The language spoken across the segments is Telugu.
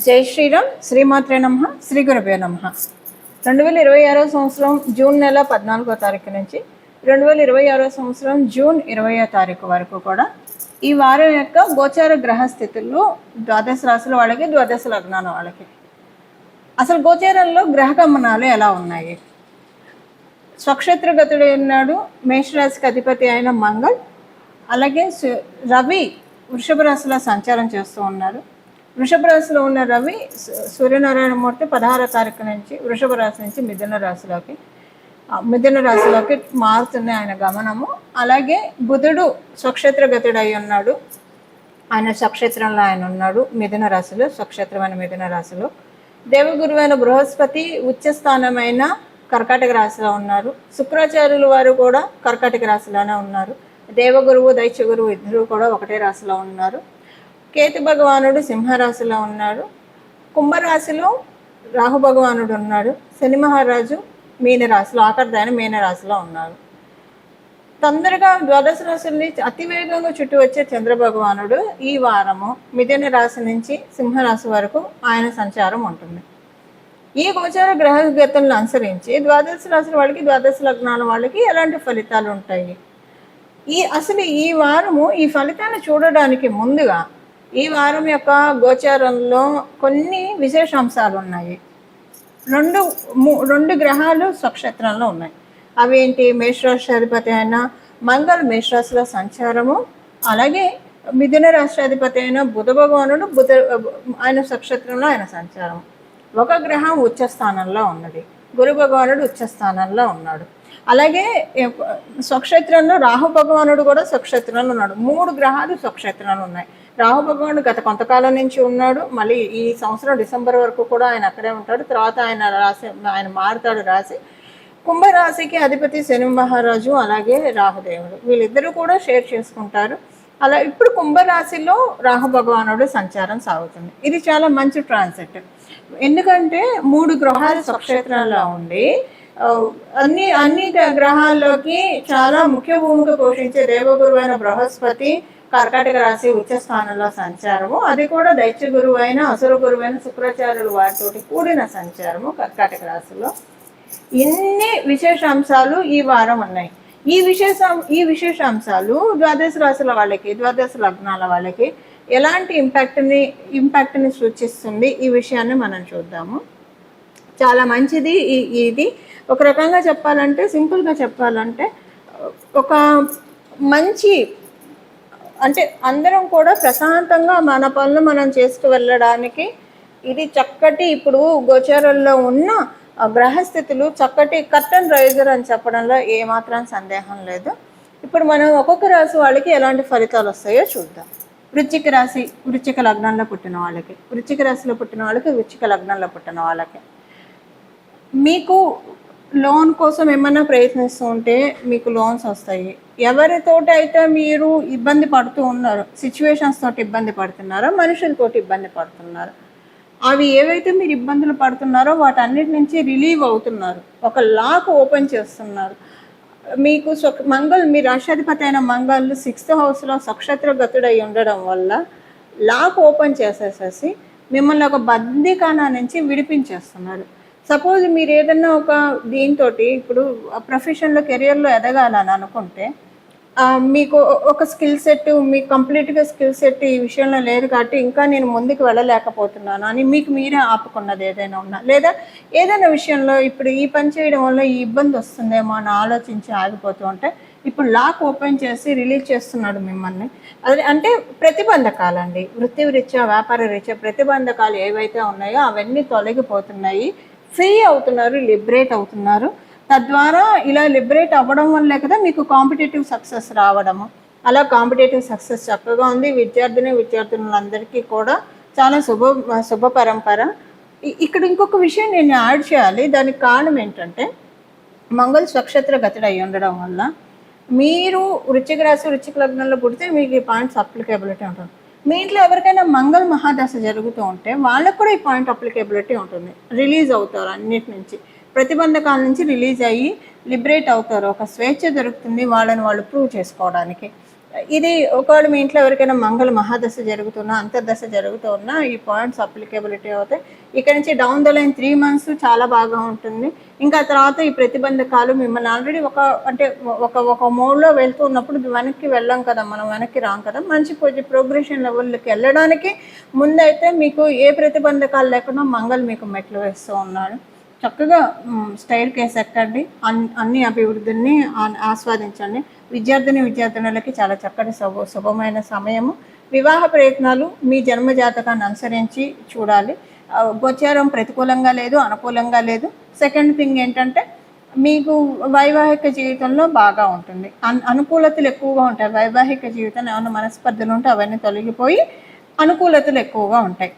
జై శ్రీరామ్. శ్రీమాత్రే నమః. శ్రీ గురుభ్యో నమః. 2026 సంవత్సరం జూన్ నెల 14వ తారీఖు నుంచి 2026 సంవత్సరం జూన్ 20వ తారీఖు వరకు కూడా ఈ వారం యొక్క గోచార గ్రహ స్థితుల్లో ద్వాదశ రాశుల వాళ్ళకి, ద్వాదశ లగ్నాల వాళ్ళకి అసలు గోచారంలో గ్రహ గమనాలు ఎలా ఉన్నాయి? స్వక్షేత్రగతుడు ఉన్నాడు మేషరాశికి అధిపతి అయిన మంగళ్. అలాగే రవి వృషభ రాశిలో సంచారం చేస్తూ ఉన్నాడు. వృషభ రాశిలో ఉన్న రవి సూర్యనారాయణమూర్తి 16వ తారీఖు నుంచి వృషభ రాశి నుంచి మిథున రాశిలోకి మారుతుంది ఆయన గమనము. అలాగే బుధుడు స్వక్షేత్రగతుడు అయి ఉన్నాడు. ఆయన స్వక్షేత్రంలో ఆయన ఉన్నాడు మిథున రాశిలో, స్వక్షేత్రమైన మిథున రాశిలో. దేవగురువైన బృహస్పతి ఉచ్చస్థానమైన కర్కాటక రాశిలో ఉన్నారు. శుక్రాచార్యుల వారు కూడా కర్కాటక రాశిలోనే ఉన్నారు. దేవగురువు దైత్యగురువు ఇద్దరు కూడా ఒకటే రాశిలో ఉన్నారు. కేతు భగవానుడు సింహరాశిలో ఉన్నాడు. కుంభరాశిలో రాహు భగవానుడు ఉన్నాడు. శని మహారాజు మీనరాశిలో, ఆఖరిదైన మీనరాశిలో ఉన్నారు. తొందరగా ద్వాదశ రాశుల్ని అతివేగంగా చుట్టూ వచ్చే చంద్ర భగవానుడు ఈ వారము మిథున రాశి నుంచి సింహరాశి వరకు ఆయన సంచారం ఉంటుంది. ఈ గోచార గ్రహగతులను అనుసరించి ద్వాదశ రాశుల వాళ్ళకి, ద్వాదశ లగ్నాల వాళ్ళకి ఎలాంటి ఫలితాలు ఉంటాయి? అసలు ఈ వారము ఈ ఫలితాన్ని చూడడానికి ముందుగా ఈ వారం యొక్క గోచారంలో కొన్ని విశేషాంశాలు ఉన్నాయి. రెండు గ్రహాలు స్వక్షేత్రంలో ఉన్నాయి. అవి ఏంటి? మేషరాశి అధిపతి అయిన మంగళ మేషరాశిలో సంచారము, అలాగే మిథున రాష్ట్రాధిపతి అయిన బుధ భగవానుడు ఆయన స్వక్షేత్రంలో ఆయన సంచారం. ఒక గ్రహం ఉచ్చ స్థానంలో ఉన్నది, గురు భగవానుడు ఉచ్చ స్థానంలో ఉన్నాడు. అలాగే స్వక్షేత్రంలో రాహు భగవానుడు కూడా స్వక్షేత్రంలో ఉన్నాడు. 3 గ్రహాలు స్వక్షేత్రంలో ఉన్నాయి. రాహు భగవానుడు గత కొంతకాలం నుంచి ఉన్నాడు. మళ్ళీ ఈ సంవత్సరం డిసెంబర్ వరకు కూడా ఆయన అక్కడే ఉంటాడు. తర్వాత ఆయన మారుతాడు రాశి. కుంభరాశికి అధిపతి శని మహారాజు, అలాగే రాహుదేవుడు, వీళ్ళిద్దరూ కూడా షేర్ చేసుకుంటారు. అలా ఇప్పుడు కుంభరాశిలో రాహు భగవానుడు సంచారం సాగుతుంది. ఇది చాలా మంచి ట్రాన్సిట్. ఎందుకంటే 3 గ్రహాలు స్వక్షేత్రంలో ఉండి అన్ని గ్రహాల్లోకి చాలా ముఖ్య భూమిక పోషించే దేవగురువైన బృహస్పతి కర్కాటక రాశి ఉచ్చ స్థానంలో సంచారము, అది కూడా దైత్య గురువు అయిన అసుర గురువైన శుక్రాచార్యులు వారితోటి కూడిన సంచారము కర్కాటక రాశిలో. ఇన్ని విశేషాంశాలు ఈ వారం ఉన్నాయి. ఈ విశేషాంశాలు ద్వాదశ రాశుల వాళ్ళకి, ద్వాదశ లగ్నాల వాళ్ళకి ఎలాంటి ఇంపాక్ట్ని సూచిస్తుంది, ఈ విషయాన్ని మనం చూద్దాము. చాలా మంచిది ఇది. ఒక రకంగా చెప్పాలంటే, సింపుల్గా చెప్పాలంటే, ఒక మంచి అంటే అందరం కూడా ప్రశాంతంగా మన పనులు మనం చేసుకు వెళ్ళడానికి ఇది చక్కటి, ఇప్పుడు గోచారంలో ఉన్న గ్రహస్థితులు చక్కటి కర్టన్ రైజర్ అని చెప్పడంలో ఏమాత్రం సందేహం లేదు. ఇప్పుడు మనం ఒక్కొక్క రాశి వాళ్ళకి ఎలాంటి ఫలితాలు వస్తాయో చూద్దాం. వృశ్చిక రాశి, వృశ్చిక లగ్నంలో పుట్టిన వాళ్ళకి, వృశ్చిక రాశిలో పుట్టిన వాళ్ళకి, వృశ్చిక లగ్నంలో పుట్టిన వాళ్ళకి మీకు లోన్ కోసం ఏమన్నా ప్రయత్నిస్తూ ఉంటే మీకు లోన్స్ వస్తాయి. ఎవరితోటి అయితే మీరు ఇబ్బంది పడుతూ ఉన్నారో, సిచ్యువేషన్స్ తోటి ఇబ్బంది పడుతున్నారో, మనుషులతోటి ఇబ్బంది పడుతున్నారు, అవి ఏవైతే మీరు ఇబ్బందులు పడుతున్నారో వాటన్నిటి నుంచి రిలీవ్ అవుతున్నారు. ఒక లాక్ ఓపెన్ చేస్తున్నారు. మీకు మీ రాష్ట్రాధిపతి అయిన మంగళ్ 6th హౌస్లో స్వక్షేత్ర గతుడై ఉండడం వల్ల లాక్ ఓపెన్ చేసేసేసి మిమ్మల్ని ఒక బందీఖానా నుంచి విడిపించేస్తున్నారు. సపోజ్ మీరు ఏదన్నా ఒక దీంతో ఇప్పుడు ప్రొఫెషన్లో, కెరియర్లో ఎదగాలని అనుకుంటే మీకు ఒక స్కిల్ సెట్, మీకు కంప్లీట్గా స్కిల్ సెట్ ఈ విషయంలో లేదు కాబట్టి ఇంకా నేను ముందుకు వెళ్ళలేకపోతున్నాను అని మీకు మీరే ఆపుకున్నది ఏదైనా ఉన్నా, లేదా ఏదైనా విషయంలో ఇప్పుడు ఈ పని చేయడం వల్ల ఈ ఇబ్బంది వస్తుందేమో అని ఆలోచించి ఆగిపోతూ ఉంటే ఇప్పుడు లాక్ ఓపెన్ చేసి రిలీజ్ చేస్తున్నాడు మిమ్మల్ని. అది అంటే ప్రతిబంధకాలండి. వృత్తి రీత్యా, వ్యాపార రీత్యా ప్రతిబంధకాలు ఏవైతే ఉన్నాయో అవన్నీ తొలగిపోతున్నాయి. ఫ్రీ అవుతున్నారు, లిబరేట్ అవుతున్నారు. తద్వారా ఇలా లిబరేట్ అవ్వడం వల్లే కదా మీకు కాంపిటేటివ్ సక్సెస్ రావడము. అలా కాంపిటేటివ్ సక్సెస్ చక్కగా ఉంది. విద్యార్థులందరికీ కూడా చాలా శుభ పరంపర. ఇక్కడ ఇంకొక విషయం నేను యాడ్ చేయాలి. దానికి కారణం ఏంటంటే, మంగళ స్వక్షేత్ర గతుడు అయి ఉండడం వల్ల మీరు వృశ్చిక రాశి, వృశ్చిక లగ్నంలో పుడితే మీకు ఈ పాయింట్స్ అప్లికేబిలిటీ ఉంటుంది. మీ ఇంట్లో ఎవరికైనా మంగళ మహాదశ జరుగుతూ ఉంటే వాళ్ళకు కూడా ఈ పాయింట్ అప్లికేబిలిటీ ఉంటుంది. రిలీజ్ అవుతారు, అన్నిటి నుంచి ప్రతిబంధకాల నుంచి రిలీజ్ అయ్యి లిబరేట్ అవుతారు. ఒక స్వేచ్ఛ దొరుకుతుంది వాళ్ళని వాళ్ళు ప్రూవ్ చేసుకోవడానికి. ఇది ఒకవేళ మీ ఇంట్లో ఎవరికైనా మంగళ మహాదశ జరుగుతున్నా అంతర్దశ జరుగుతూ ఉన్నా ఈ పాయింట్స్ అప్లికేబిలిటీ అవుతాయి. ఇక్కడ నుంచి డౌన్ ద లైన్ 3 months చాలా బాగా ఉంటుంది. ఇంకా తర్వాత ఈ ప్రతిబంధకాలు మిమ్మల్ని ఆల్రెడీ ఒక మోడ్లో వెళ్తూ ఉన్నప్పుడు వెనక్కి వెళ్ళాం కదా, మనం వెనక్కి రాం కదా, మంచి ప్రోగ్రెషన్ లెవెల్కి వెళ్ళడానికి ముందైతే మీకు ఏ ప్రతిబంధకాలు లేకుండా మంగళ మీకు మెట్లు వేస్తూ ఉన్నాడు. చక్కగా స్టైర్ కేస్ ఎక్కండి, అన్ని అభివృద్ధిని ఆస్వాదించండి. విద్యార్థినులకి చాలా చక్కటి శుభమైన సమయము. వివాహ ప్రయత్నాలు మీ జన్మ జాతకాన్ని అనుసరించి చూడాలి. గోచారం ప్రతికూలంగా లేదు, అనుకూలంగా లేదు. సెకండ్ థింగ్ ఏంటంటే మీకు వైవాహిక జీవితంలో బాగా ఉంటుంది, అనుకూలతలు ఎక్కువగా ఉంటాయి. వైవాహిక జీవితంలో ఏమైనా మనస్పర్ధలు ఉంటే అవన్నీ తొలగిపోయి అనుకూలతలు ఎక్కువగా ఉంటాయి.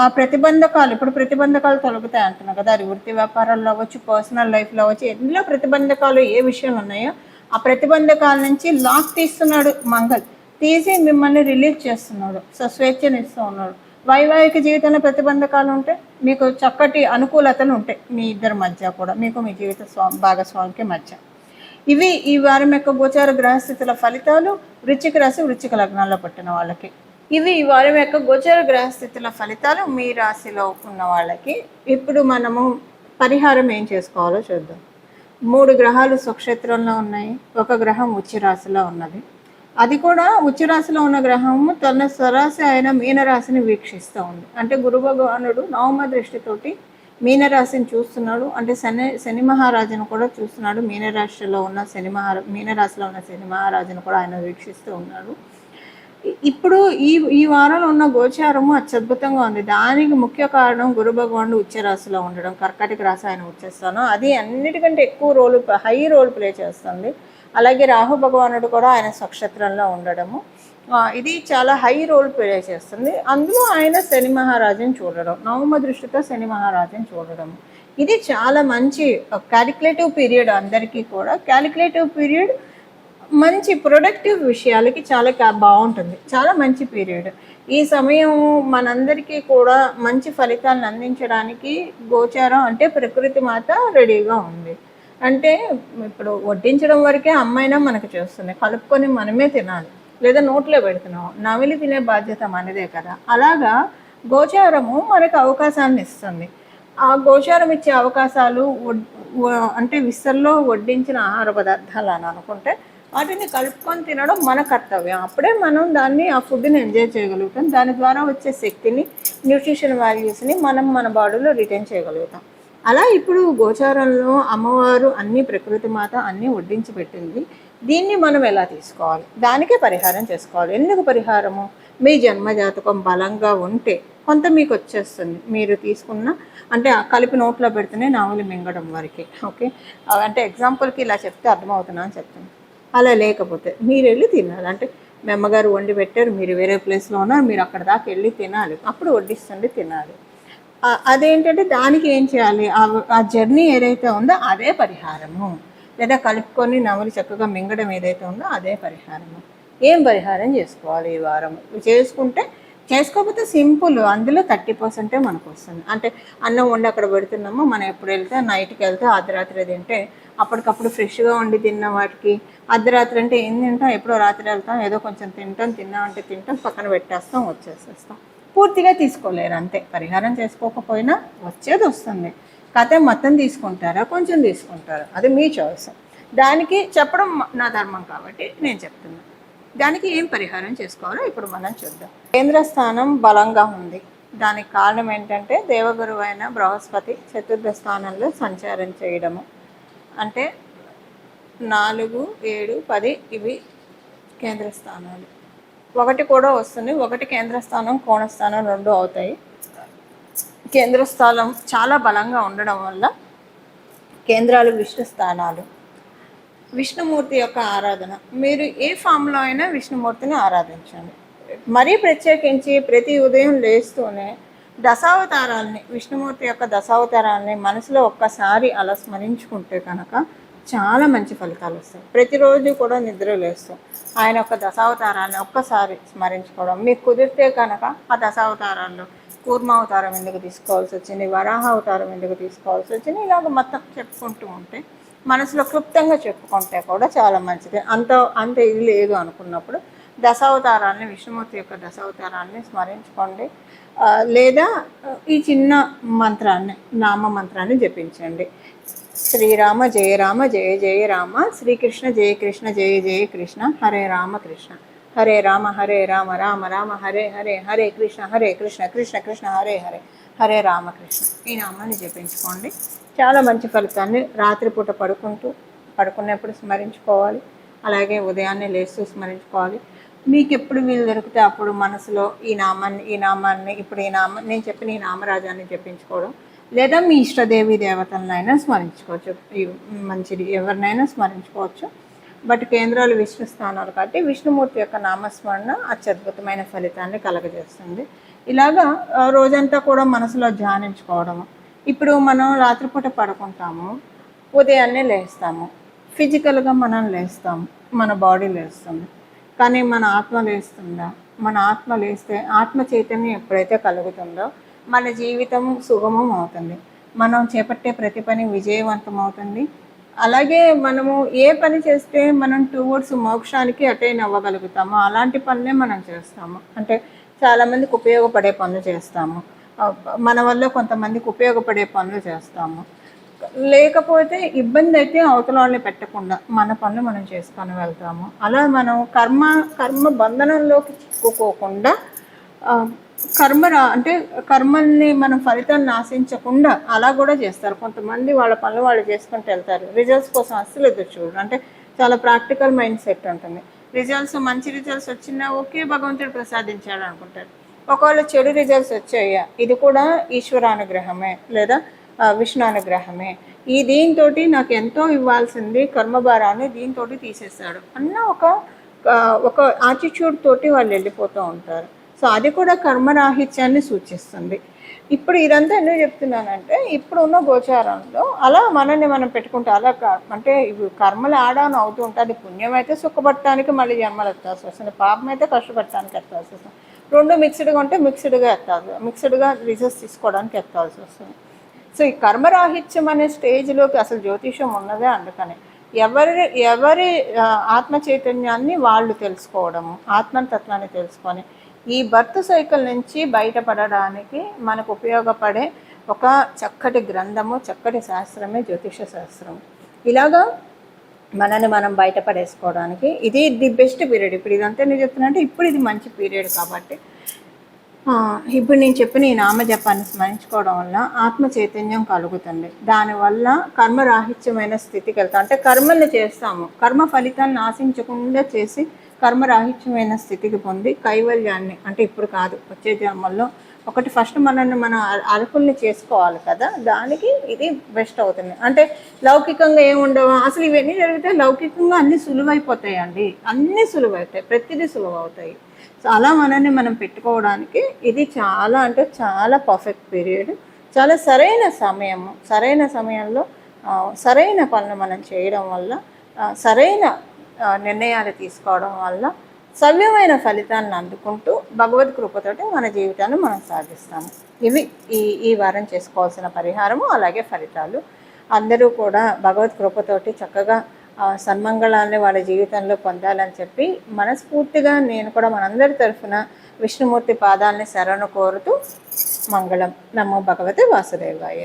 ఆ ప్రతిబంధకాలు ఇప్పుడు ప్రతిబంధకాలు తొలగుతాయి అంటున్నాను కదా, అది వృత్తి వ్యాపారాల్లో అవ్వచ్చు, పర్సనల్ లైఫ్లో అవ్వచ్చు, ఎన్నో ప్రతిబంధకాలు ఏ విషయాలు ఉన్నాయో ఆ ప్రతిబంధకాల నుంచి లాక్ తీస్తున్నాడు మంగళ్, తీసి మిమ్మల్ని రిలీజ్ చేస్తున్నాడు, స్వేచ్ఛనిస్తూ ఉన్నాడు. వైవాహిక జీవితంలో ప్రతిబంధకాలు ఉంటే మీకు చక్కటి అనుకూలతలు ఉంటాయి మీ ఇద్దరి మధ్య కూడా, మీకు మీ జీవిత భాగస్వామికి మధ్య. ఇవి ఈ వారం యొక్క గోచార గ్రహస్థితుల ఫలితాలు వృశ్చిక రాశి వృశ్చిక లగ్నాల్లో పుట్టిన వాళ్ళకి. ఇవి ఈ వారం యొక్క గోచార గ్రహస్థితుల ఫలితాలు మీ రాశిలో ఉన్న వాళ్ళకి. ఇప్పుడు మనము పరిహారం ఏం చేసుకోవాలో చూద్దాం. 3 గ్రహాలు స్వక్షేత్రంలో ఉన్నాయి, ఒక గ్రహం ఉచ్చ రాశిలో ఉన్నది. అది కూడా ఉచ్చ రాశిలో ఉన్న గ్రహము తన స్వరాశి అయిన మీనరాశిని వీక్షిస్తూ ఉంది. అంటే గురు భగవానుడు నవమ దృష్టితోటి మీనరాశిని చూస్తున్నాడు. అంటే శని మహారాజును కూడా చూస్తున్నాడు. మీనరాశిలో ఉన్న మీనరాశిలో ఉన్న శని మహారాజును కూడా ఆయన వీక్షిస్తూ ఉన్నాడు. ఇప్పుడు ఈ వారంలో ఉన్న గోచారము అత్యద్భుతంగా ఉంది. దానికి ముఖ్య కారణం గురు భగవానుడు ఉచ్చ రాశిలో ఉండడం. కర్కాటక రాశి ఆయన వచ్చేస్తాను, అది అన్నిటికంటే ఎక్కువ హై రోల్ ప్లే చేస్తుంది. అలాగే రాహు భగవానుడు కూడా ఆయన స్వక్షేత్రంలో ఉండడము, ఇది చాలా హై రోల్ ప్లే చేస్తుంది. అందులో ఆయన శని మహారాజుని చూడడం, నవమ దృష్టితో శని మహారాజుని చూడడం, ఇది చాలా మంచి క్యాలిక్యులేటివ్ పీరియడ్. అందరికీ కూడా క్యాలిక్యులేటివ్ పీరియడ్ మంచి ప్రొడక్టివ్ విషయాలకి చాలా బాగుంటుంది, చాలా మంచి పీరియడ్. ఈ సమయం మనందరికీ కూడా మంచి ఫలితాలను అందించడానికి గోచారం అంటే ప్రకృతి మాత రెడీగా ఉంది. అంటే ఇప్పుడు వడ్డించడం వరకే అమ్మైనా మనకు చేస్తుంది, కలుపుకొని మనమే తినాలి, లేదా నోట్లో పెడుతున్నాం, నమిలి తినే బాధ్యత మనదే కదా. అలాగా గోచారము మనకు అవకాశాన్ని ఇస్తుంది. ఆ గోచారం ఇచ్చే అవకాశాలు అంటే విస్తరలో వడ్డించిన ఆహార పదార్థాలు అని అనుకుంటే వాటిని కలుపుకొని తినడం మన కర్తవ్యం. అప్పుడే మనం ఆ ఫుడ్ని ఎంజాయ్ చేయగలుగుతాం. దాని ద్వారా వచ్చే శక్తిని, న్యూట్రిషన్ వాల్యూస్ని మనం మన బాడీలో రిటైన్ చేయగలుగుతాం. అలా ఇప్పుడు గోచారంలో అమ్మవారు అన్ని ప్రకృతి మాత అన్నీ వడ్డించి పెట్టింది. దీన్ని మనం ఎలా తీసుకోవాలి, దానికే పరిహారం చేసుకోవాలి. ఎందుకు పరిహారము? మీ జన్మజాతకం బలంగా ఉంటే కొంత మీకు వచ్చేస్తుంది. మీరు తీసుకున్న అంటే కలిపి నోట్లో పెడితేనే నావలి మింగడం వరకే. ఓకే, అంటే ఎగ్జాంపుల్కి ఇలా చెప్తే అర్థమవుతున్నా అని చెప్తాను. అలా లేకపోతే మీరు వెళ్ళి తినాలి. అంటే మీ అమ్మగారు వండి పెట్టారు, మీరు వేరే ప్లేస్లో ఉన్నారు, మీరు అక్కడ దాకా వెళ్ళి తినాలి, అప్పుడు వడ్డిస్తుండి తినాలి. అదేంటంటే దానికి ఏం చేయాలి, ఆ జర్నీ ఏదైతే ఉందో అదే పరిహారము. లేదా కలుపుకొని నవలి చక్కగా మింగడం ఏదైతే ఉందో అదే పరిహారము. ఏం పరిహారం చేసుకోవాలి ఈ వారం? చేసుకోకపోతే సింపుల్, అందులో 30% మనకు వస్తుంది. అంటే అన్నం వండి అక్కడ పెడుతున్నాము, మనం ఎప్పుడు వెళ్తే నైట్కి వెళ్తే అర్ధరాత్రి తింటే అప్పటికప్పుడు ఫ్రెష్గా వండి తిన్న వాటికి అర్ధరాత్రి అంటే ఏం తింటాం, ఎప్పుడో రాత్రి వెళ్తాం, ఏదో కొంచెం తిన్నామంటే తింటాం, పక్కన పెట్టేస్తాం, వచ్చేసేస్తాం. పూర్తిగా తీసుకోలేరు, అంతే. పరిహారం చేసుకోకపోయినా వచ్చేది వస్తుంది. కథ మొత్తం తీసుకుంటారా, కొంచెం తీసుకుంటారా, అది మీ చాయిస్. దానికి చెప్పడం నా ధర్మం కాబట్టి నేను చెప్తున్నాను. దానికి ఏం పరిహారం చేసుకోవాలో ఇప్పుడు మనం చూద్దాం. కేంద్ర స్థానం బలంగా ఉంది. దానికి కారణం ఏంటంటే దేవగురువు అయిన బృహస్పతి చతుర్థ స్థానంలో సంచారం చేయడము. అంటే 4, 7, 10 ఇవి కేంద్ర స్థానాలు. 1 కూడా వస్తుంది. 1 కేంద్ర స్థానం, కోణస్థానం 2 అవుతాయి. కేంద్ర స్థానం చాలా బలంగా ఉండడం వల్ల కేంద్రాలు విష్ణు స్థానాలు. విష్ణుమూర్తి యొక్క ఆరాధన, మీరు ఏ ఫామ్లో అయినా విష్ణుమూర్తిని ఆరాధించండి. మరీ ప్రత్యేకించి ప్రతి ఉదయం లేస్తూనే దశావతారాల్ని, విష్ణుమూర్తి యొక్క దశావతారాల్ని మనసులో ఒక్కసారి అలా స్మరించుకుంటే కనుక చాలా మంచి ఫలితాలు వస్తాయి. ప్రతిరోజు కూడా నిద్ర లేస్తాం ఆయన యొక్క దశావతారాన్ని ఒక్కసారి స్మరించుకోవడం. మీకు కుదిరితే కనుక ఆ దశావతారాల్లో కూర్మావతారం ఎందుకు తీసుకోవాల్సి వచ్చింది, వరాహ అవతారం ఎందుకు తీసుకోవాల్సి వచ్చింది, ఇలాగ మొత్తం చెప్పుకుంటూ ఉంటే మనసులో క్లుప్తంగా చెప్పుకుంటే కూడా చాలా మంచిది. అంత ఇది లేదు అనుకున్నప్పుడు దశావతారాన్ని, విష్ణుమూర్తి యొక్క దశావతారాన్ని స్మరించుకోండి. లేదా ఈ చిన్న మంత్రాన్ని, నామ మంత్రాన్ని జపించండి. శ్రీరామ జయ రామ జయ జయ రామ, శ్రీకృష్ణ జయ కృష్ణ జయ జయ కృష్ణ, హరే రామ కృష్ణ హరే రామ, హరే రామ రామ రామ హరే హరే, హరే కృష్ణ కృష్ణ కృష్ణ హరే హరే, హరే రామకృష్ణ. ఈ నామాన్ని జపించుకోండి. చాలా మంచి ఫలితాన్ని రాత్రిపూట పడుకునేప్పుడు స్మరించుకోవాలి. అలాగే ఉదయాన్నే లేస్తూ స్మరించుకోవాలి. మీకు ఎప్పుడు వీలు దొరికితే అప్పుడు మనసులో ఈ నామాన్ని ఇప్పుడు నేను చెప్పిన ఈ నామరాజాన్ని జపించుకోవడం, లేదా మీ ఇష్టదేవి దేవతలనైనా స్మరించుకోవచ్చు. మంచిది, ఎవరినైనా స్మరించుకోవచ్చు. బట్ కేంద్రాలు విష్ణు స్థానాలు కాబట్టి విష్ణుమూర్తి యొక్క నామస్మరణ అత్యద్భుతమైన ఫలితాన్ని కలగజేస్తుంది. ఇలాగా రోజంతా కూడా మనసులో ధ్యానించుకోవడము. ఇప్పుడు మనం రాత్రిపూట పడుకుంటాము, ఉదయాన్నే లేస్తాము. ఫిజికల్గా మనం లేస్తాము, మన బాడీ లేస్తుంది. కానీ మన ఆత్మ లేస్తుందా? మన ఆత్మ లేస్తే, ఆత్మ చైతన్యం ఎప్పుడైతే కలుగుతుందో మన జీవితం సుగమం అవుతుంది. మనం చేపట్టే ప్రతి పని విజయవంతం అవుతుంది. అలాగే మనము ఏ పని చేస్తే మనం టువర్డ్స్ మోక్షానికి అటైన్ అవ్వగలుగుతామో అలాంటి పనులే మనం చేస్తాము. అంటే చాలామందికి ఉపయోగపడే పనులు చేస్తాము, మన వల్ల కొంతమందికి ఉపయోగపడే పనులు చేస్తాము. లేకపోతే ఇబ్బంది అయితే అవతల వాళ్ళని పెట్టకుండా మన పనులు మనం చేసుకొని వెళ్తాము. అలా మనం కర్మ బంధనంలోకి చిక్కుకోకుండా అంటే కర్మల్ని మనం ఫలితాన్ని ఆశించకుండా అలా కూడా చేస్తారు. కొంతమంది వాళ్ళ పనులు వాళ్ళు చేసుకుంటూ వెళ్తారు. రిజల్ట్స్ కోసం అస్సలు ఎదురు చూడరు. అంటే చాలా ప్రాక్టికల్ మైండ్ సెట్ ఉంటుంది. మంచి రిజల్ట్స్ వచ్చినా ఓకే, భగవంతుడు ప్రసాదించాడు అనుకుంటారు. ఒకవేళ చెడు రిజల్ట్స్ వచ్చాయా, ఇది కూడా ఈశ్వరానుగ్రహమే లేదా విష్ణు అనుగ్రహమే, దీంతో నాకు ఎంతో ఇవ్వాల్సింది కర్మభారాన్ని దీంతో తీసేస్తాడు అన్న ఒక యాటిట్యూడ్ తోటి వాళ్ళు వెళ్ళిపోతూ ఉంటారు. సో అది కూడా కర్మరాహిత్యాన్ని సూచిస్తుంది. ఇప్పుడు ఇదంతా ఎందుకు చెప్తున్నానంటే, ఇప్పుడు ఉన్న గోచారంలో అలా మనల్ని మనం పెట్టుకుంటే అలా అంటే ఇవి కర్మలు ఆడాను అవుతూ ఉంటుంది. పుణ్యం అయితే సుఖపడటానికి మళ్ళీ జన్మలు ఎత్తాల్సి వస్తుంది, పాపం అయితే కష్టపడటానికి ఎత్తాల్సి వస్తుంది. రెండు మిక్స్డ్గా ఉంటే మిక్స్డ్గా రిజల్ట్స్ తీసుకోవడానికి ఎత్తాల్సి వస్తుంది. సో ఈ కర్మరాహిత్యం అనే స్టేజ్లోకి అసలు జ్యోతిషం ఉన్నదే అందుకని. ఎవరి ఆత్మ చైతన్యాన్ని వాళ్ళు తెలుసుకోవడము, ఆత్మతత్వాన్ని తెలుసుకొని ఈ బర్త్ సైకిల్ నుంచి బయటపడడానికి మనకు ఉపయోగపడే ఒక చక్కటి గ్రంథము, చక్కటి శాస్త్రమే జ్యోతిష శాస్త్రం. ఇలాగా మనల్ని మనం బయటపడేసుకోవడానికి ఇది ది బెస్ట్ పీరియడ్. ఇప్పుడు ఇదంతా నేను చెప్తున్నా అంటే ఇప్పుడు ఇది మంచి పీరియడ్ కాబట్టి ఇప్పుడు నేను చెప్పిన ఈ నామజపాన్ని స్మరించుకోవడం వల్ల ఆత్మ చైతన్యం కలుగుతుంది. దానివల్ల కర్మరాహిత్యమైన స్థితికి వెళ్తాం. అంటే కర్మల్ని చేస్తాము, కర్మ ఫలితాన్ని ఆశించకుండా చేసి కర్మరాహిత్యమైన స్థితికి పొంది కైవల్యాన్ని, అంటే ఇప్పుడు కాదు వచ్చే జన్మల్లో ఒకటి ఫస్ట్ మనల్ని మన అర్హుల్ని చేసుకోవాలి కదా, దానికి ఇది బెస్ట్ అవుతుంది. అంటే లౌకికంగా ఏముండవు అసలు, ఇవన్నీ జరిగితే లౌకికంగా అన్నీ సులువైపోతాయండి, అన్నీ సులువవుతాయి, ప్రతిదీ సులువు అవుతాయి. సో అలా మనల్ని మనం పెట్టుకోవడానికి ఇది చాలా అంటే చాలా పర్ఫెక్ట్ పీరియడ్. చాలా సరైన సమయంలో సరైన పనులు మనం చేయడం వల్ల, సరైన నిర్ణయాలు తీసుకోవడం వల్ల సవ్యమైన ఫలితాలను అందుకుంటూ భగవద్ కృపతోటి మన జీవితాన్ని మనం సాగిస్తాము. ఇవి ఈ వారం చేసుకోవాల్సిన పరిహారము, అలాగే ఫలితాలు. అందరూ కూడా భగవద్ కృపతోటి చక్కగా సన్మంగళాన్ని వాళ్ళ జీవితంలో పొందాలని చెప్పి మనస్ఫూర్తిగా నేను కూడా మనందరి తరఫున విష్ణుమూర్తి పాదాలని శరణు కోరుతూ మంగళం. నమో భగవతే వాసుదేవాయ.